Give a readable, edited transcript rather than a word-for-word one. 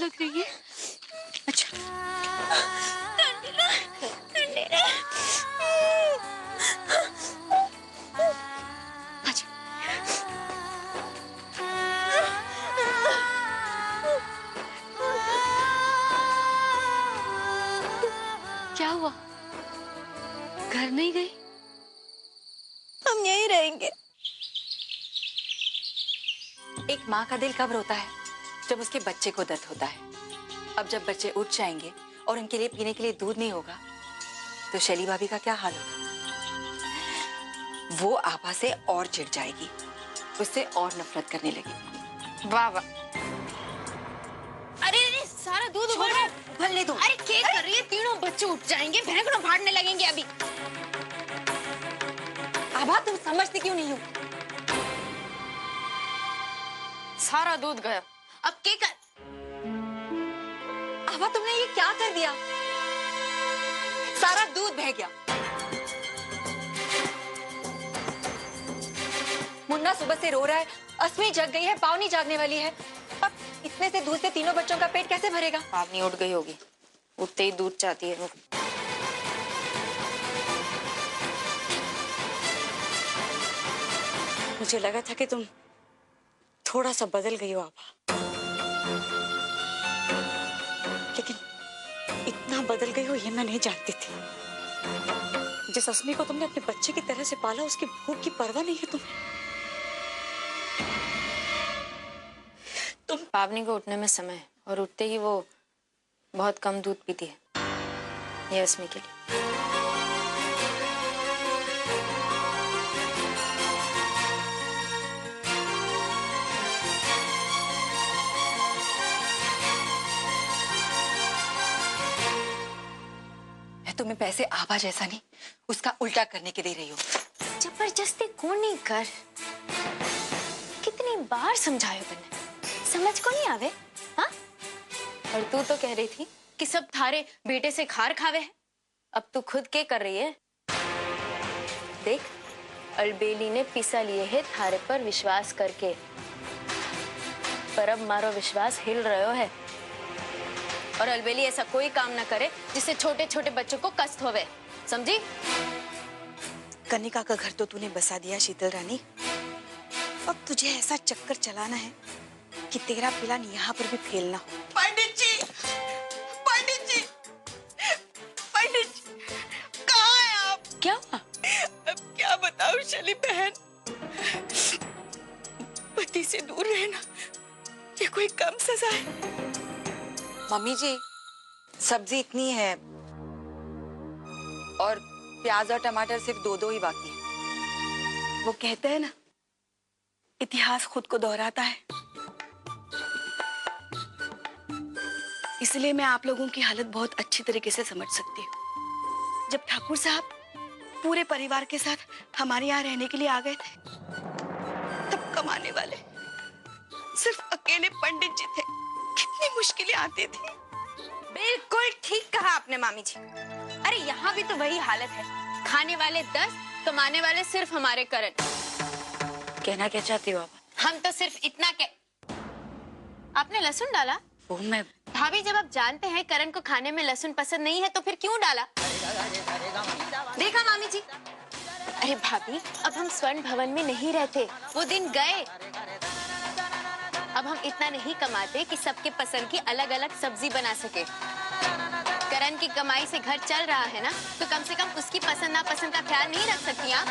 लग रही है। अच्छा अच्छा। क्या हुआ? घर नहीं गई? हम यहीं रहेंगे। एक माँ का दिल कब रोता है? जब उसके बच्चे को दर्द होता है। अब जब बच्चे उठ जाएंगे और उनके लिए पीने के लिए दूध नहीं होगा तो शैली भाभी का क्या हाल होगा? वो आपा से और चिढ़ जाएगी, उससे और नफरत करने लगेगी। वाह वाह। अरे अरे सारा दूध उबलने दो। अरे क्या कर रही है? तीनों बच्चे उठ जाएंगे, भैंकड़ों फाड़ने लगेंगे अभी। आभा तुम समझती क्यों नहीं हो? सारा दूध गया, अब क्या कर? आभा तुमने ये क्या कर दिया? सारा दूध बह गया। मुन्ना सुबह से रो रहा है, अस्मी जग गई है, पावनी जागने वाली है। अब इतने से दूध से तीनों बच्चों का पेट कैसे भरेगा? पावनी उठ गई होगी, उठते ही दूध चाहती है। मुझे लगा था कि तुम थोड़ा सा बदल गई हो आभा, लेकिन इतना बदल गई हो ये मैं नहीं जानती थी। जिस अस्मी को तुमने अपने बच्चे की तरह से पाला, उसकी भूख की परवाह नहीं है तुम्हें। पावनी को उठने में समय है और उठते ही वो बहुत कम दूध पीती है। ये अस्मी के लिए। तुम्हें पैसे आभा जैसा नहीं, उसका उल्टा करने के दे रही हो। जबरदस्ती कौन नहीं कर। कितनी बार समझाया मैंने, समझ को नहीं आवे। हाँ? और तू तो कह रही थी कि सब थारे बेटे से खार खावे है। अब तू खुद क्या कर रही है? देख, अलबेली ने पिसा लिए है थारे पर विश्वास करके, पर अब मारो विश्वास हिल रहो है। और अलबेली ऐसा कोई काम ना करे जिससे छोटे छोटे बच्चों को कष्ट होवे, समझी? कनिका का घर तो तूने बसा दिया शीतल रानी। अब तुझे ऐसा चक्कर चलाना है कि तेरा प्लान यहाँ पर भी फेल ना हो। पंडित जी, पंडित जी, पंडित जी, कहाँ हैं आप? क्या हुआ? अब क्या बताऊं शैली बहन, पति से दूर रहना ये कोई कम सजा है? मम्मी जी, सब्जी इतनी है और प्याज और टमाटर सिर्फ दो ही बाकी है। वो कहते हैं ना, इतिहास खुद को दोहराता है। इसलिए मैं आप लोगों की हालत बहुत अच्छी तरीके से समझ सकती हूँ। जब ठाकुर साहब पूरे परिवार के साथ हमारे यहाँ रहने के लिए आ गए थे, तब कमाने वाले सिर्फ अकेले पंडित जी थे। कितनी मुश्किलें आती थी। बिल्कुल ठीक कहा आपने मामी जी। अरे यहाँ भी तो वही हालत है, खाने वाले 10, कमाने वाले सिर्फ हमारे करण। कहना क्या चाहती हो आप? हम तो सिर्फ इतना आपने लहसुन डाला? वो मैं भाभी, जब आप जानते हैं करण को खाने में लहसुन पसंद नहीं है तो फिर क्यों डाला? देखा मामी जी? अरे भाभी, अब हम स्वर्ण भवन में नहीं रहते, वो दिन गए। अब हम इतना नहीं कमाते कि सबके पसंद की अलग अलग सब्जी बना सके। करण की कमाई से घर चल रहा है ना, तो कम से कम उसकी पसंद नापसंद का ख्याल नहीं रख सकती आप?